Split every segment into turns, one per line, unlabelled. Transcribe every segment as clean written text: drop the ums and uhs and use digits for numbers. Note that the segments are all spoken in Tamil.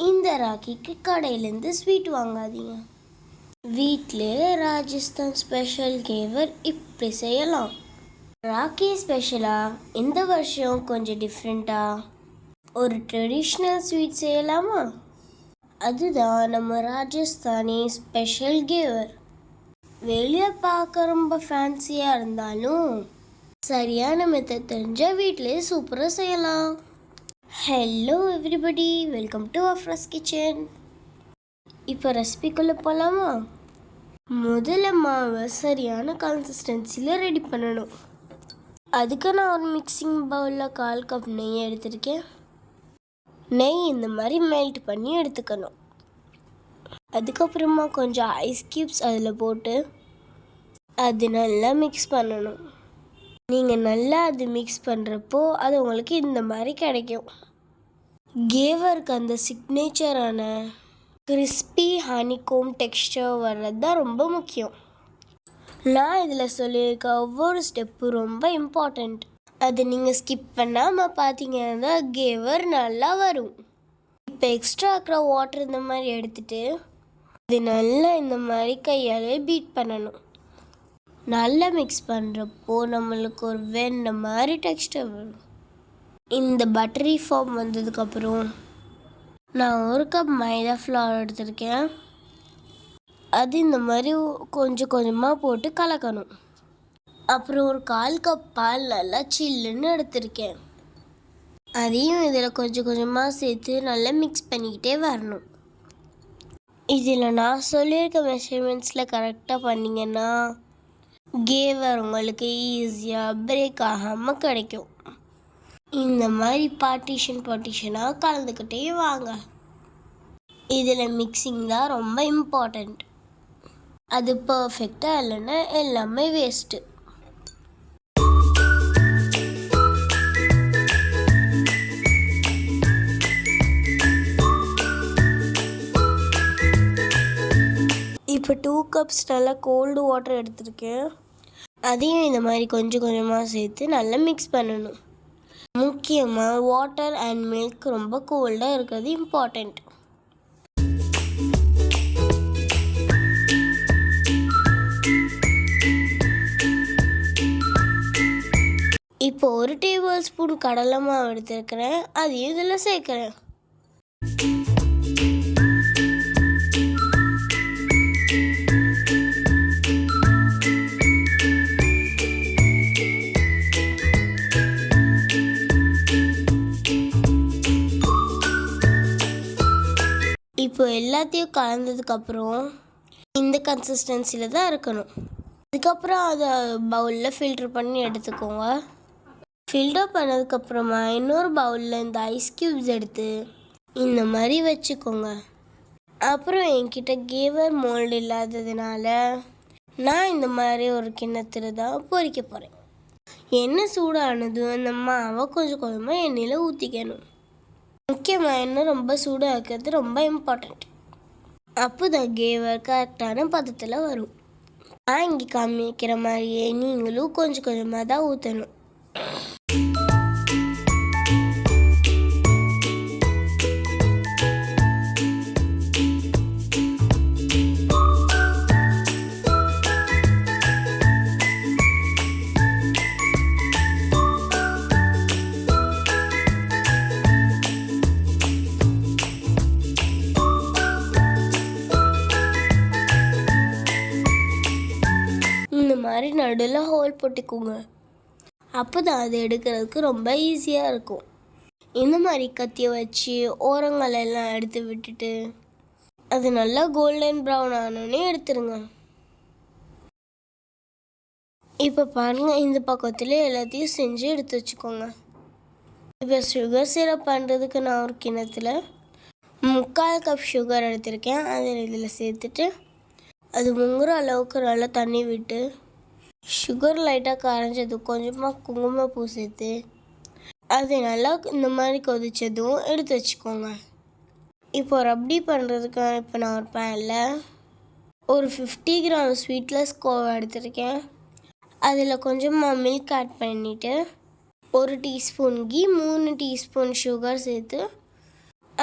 இந்த ராக்கிக்கு கடையிலேருந்து ஸ்வீட் வாங்காதீங்க. வீட்டிலே ராஜஸ்தான் ஸ்பெஷல் கேவர் இப்படி செய்யலாம். ராக்கி ஸ்பெஷலாக இந்த வருஷம் கொஞ்சம் டிஃப்ரெண்ட்டாக ஒரு ட்ரெடிஷ்னல் ஸ்வீட் செய்யலாமா? அதுதான் நம்ம ராஜஸ்தானி ஸ்பெஷல் கேவர். வெளியே பார்க்க ரொம்ப ஃபேன்சியாக இருந்தாலும் சரியான மெத்தட் தெரிஞ்சால் வீட்டிலே சூப்பராக செய்யலாம். Hello everybody, welcome to Afraz kitchen. இப்போ ரெசிபிக்குள்ளே போகலாமா? முதல்ல மாவை சரியான கன்சிஸ்டன்சியில் ரெடி பண்ணணும். அதுக்கு நான் ஒரு மிக்சிங் பவுலில் 1/4 கப் நெய் எடுத்திருக்கேன். நெய் இந்த மாதிரி மெல்ட் பண்ணி எடுத்துக்கணும். அதுக்கப்புறமா கொஞ்சம் ஐஸ் க்யூப்ஸ் அதில் போட்டு அது நல்லா மிக்ஸ் பண்ணணும். நீங்கள் நல்லா அது மிக்ஸ் பண்ணுறப்போ அது உங்களுக்கு இந்த மாதிரி கிடைக்கும். கேவருக்கு அந்த சிக்னேச்சரான கிறிஸ்பி ஹனிகோம் டெக்ஸ்டர் வர்றது தான் ரொம்ப முக்கியம். நான் இதில் சொல்லியிருக்க ஒவ்வொரு ஸ்டெப்பும் ரொம்ப இம்பார்ட்டண்ட். அது நீங்கள் ஸ்கிப் பண்ணாமல் பார்த்தீங்கன்னா கேவர் நல்லா வரும். இப்போ எக்ஸ்ட்ரா இருக்கிற வாட்டர் இந்த மாதிரி எடுத்துகிட்டு அது நல்லா இந்த மாதிரி கையாலே பீட் பண்ணணும். நல்லா மிக்ஸ் பண்ணுறப்போ நம்மளுக்கு ஒரு வெண்ணெய் மாதிரி டெக்ஸ்டர் வரும். இந்த பட்டரி ஃபார்ம் வந்ததுக்கப்புறம் நான் 1 கப் மைதா ஃப்ளவர் எடுத்திருக்கேன். அது இந்த மாதிரி கொஞ்சம் கொஞ்சமாக போட்டு கலக்கணும். அப்புறம் ஒரு 1/4 கப் பால் நல்லா சில்லுன்னு எடுத்திருக்கேன். அதையும் இதில் கொஞ்சம் கொஞ்சமாக சேர்த்து நல்லா மிக்ஸ் பண்ணிக்கிட்டே வரணும். இதில் நான் சொல்லியிருக்க மெஷர்மெண்ட்ஸில் கரெக்டாக பண்ணிங்கன்னா கேவர் உங்களுக்கு ஈஸியாக பிரேக் ஆகாமல் கிடைக்கும். இந்த மாதிரி பார்ட்டிஷனாக கலந்துக்கிட்டே வாங்க. இதில் மிக்சிங் தான் ரொம்ப இம்பார்ட்டண்ட். அது பர்ஃபெக்டாக இல்லைன்னா எல்லாமே வேஸ்ட்டு. இப்போ 2 கப்ஸ் நல்லா கோல்டு வாட்டர் எடுத்திருக்கேன். அதையும் இந்த மாதிரி கொஞ்சம் கொஞ்சமாக சேர்த்து நல்லா மிக்ஸ் பண்ணணும். முக்கியமாக வாட்டர் அண்ட் மில்க் ரொம்ப கோல்டாக இருக்கிறது இம்பார்ட்டண்ட். இப்போ 1 டேபிள் ஸ்பூன் கடலை மாவு எடுத்துருக்கிறேன். அதையும் இதில் சேர்க்குறேன். இப்போ எல்லாத்தையும் கலந்ததுக்கப்புறம் இந்த கன்சிஸ்டன்சியில் தான் இருக்கணும். அதுக்கப்புறம் அதை பவுலில் ஃபில்ட்ரு பண்ணி எடுத்துக்கோங்க. ஃபில்டர் பண்ணதுக்கப்புறமா இன்னொரு பவுலில் இந்த ஐஸ் க்யூப்ஸ் எடுத்து இந்த மாதிரி வச்சுக்கோங்க. அப்புறம் என்கிட்ட கேவர் மோல்டு இல்லாததுனால நான் இந்த மாதிரி ஒரு கிண்ணத்தில் தான் பொரிக்க போகிறேன். எண்ணெய் சூடானதும் இந்த மாவை கொஞ்சம் கொஞ்சமாக எண்ணெயில் ஊற்றிக்கணும். முக்கியமாக எண்ணெய் ரொம்ப சூடாக இருக்கிறது ரொம்ப இம்பார்ட்டண்ட். அப்போ தான் கேவர் கரெக்டான பதத்தில் வரும். நான் இங்கே காமிக்கிற மாதிரியே நீங்களும் கொஞ்சம் கொஞ்சமாக தான் ஊற்றணும். இந்த மாதிரி நடுவில் ஹோல் போட்டுக்கோங்க. அப்போ தான் அது எடுக்கிறதுக்கு ரொம்ப ஈஸியாக இருக்கும். இந்த மாதிரி கத்தியை வச்சு ஓரங்களெல்லாம் எடுத்து விட்டுட்டு அது நல்லா கோல்டன் ப்ரௌன் ஆனோடனே எடுத்துருங்க. இப்போ பாருங்கள், இந்த பக்கத்தில் எல்லாத்தையும் செஞ்சு எடுத்து வச்சுக்கோங்க. இப்போ சுகர் சிரப் பண்ணுறதுக்கு நான் ஒரு கிண்ணத்தில் 3/4 கப் சுகர் எடுத்திருக்கேன். அதில் இதில் சேர்த்துட்டு அது முங்குற அளவுக்கு நல்லா தண்ணி விட்டு சுகர் லைட்டாக கரைஞ்சதும் கொஞ்சமாக குங்குமப்பூ சேர்த்து அது நல்லா இந்த மாதிரி கொதித்ததும் எடுத்து வச்சுக்கோங்க. இப்போ ரப்டி பண்ணுறதுக்காக இப்போ நான் ஒரு பேனில் ஒரு 50 கிராம் ஸ்வீட்லெஸ் கோவா எடுத்திருக்கேன். அதில் கொஞ்சமாக மில்க் ஆட் பண்ணிவிட்டு 1 டீஸ்பூன் கீ, 3 டீஸ்பூன் சுகர் சேர்த்து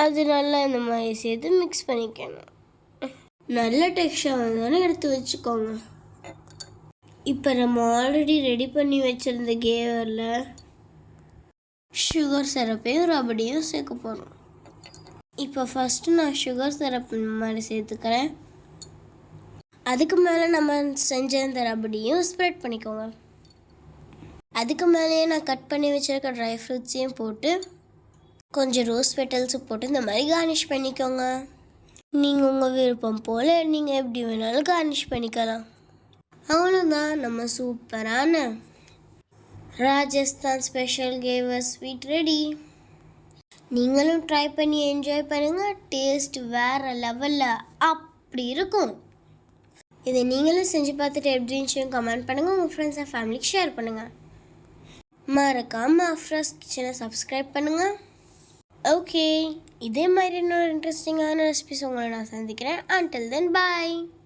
அது நல்லா இந்த மாதிரி சேர்த்து மிக்ஸ் பண்ணிக்கணும். நல்ல டெக்ஸ்சர் வந்தோடனே எடுத்து வச்சுக்கோங்க. இப்போ நம்ம ஆல்ரெடி ரெடி பண்ணி வச்சுருந்த கேவரில் சுகர் சிரப்பையும் ரபடியும் சேர்க்க போகிறோம். இப்போ ஃபஸ்ட்டு நான் சுகர் சிரப் மாதிரி சேர்த்துக்கிறேன். அதுக்கு மேலே நம்ம செஞ்ச இந்த ரபடியும் ஸ்ப்ரெட் பண்ணிக்கோங்க. அதுக்கு மேலேயே நான் கட் பண்ணி வச்சுருக்க ட்ரை ஃப்ரூட்ஸையும் போட்டு கொஞ்சம் ரோஸ் பெட்டல்ஸும் போட்டு இந்த மாதிரி கார்னிஷ் பண்ணிக்கோங்க. நீங்கள் உங்கள் விருப்பம் போல் நீங்கள் எப்படி வேணாலும் கார்னிஷ் பண்ணிக்கலாம். அவ்வளோதான், நம்ம சூப்பரான ராஜஸ்தான் ஸ்பெஷல் கேவர் ஸ்வீட் ரெடி. நீங்களும் ட்ரை பண்ணி என்ஜாய் பண்ணுங்கள். டேஸ்ட் வேறு லெவலில் அப்படி இருக்கும். இதை நீங்களும் செஞ்சு பார்த்துட்டு எப்படி இருந்துச்சுன்னு கமெண்ட் பண்ணுங்கள். உங்கள் ஃப்ரெண்ட்ஸ் அண்ட் ஃபேமிலிக்கு ஷேர் பண்ணுங்கள். மறக்காமல் அஃப்ராஸ் கிச்சனை சப்ஸ்கிரைப் பண்ணுங்கள். ஓகே, இதே மாதிரி இன்னொரு இன்ட்ரெஸ்டிங்கான ரெசிபிஸ் உங்களை நான் சந்திக்கிறேன். until then bye.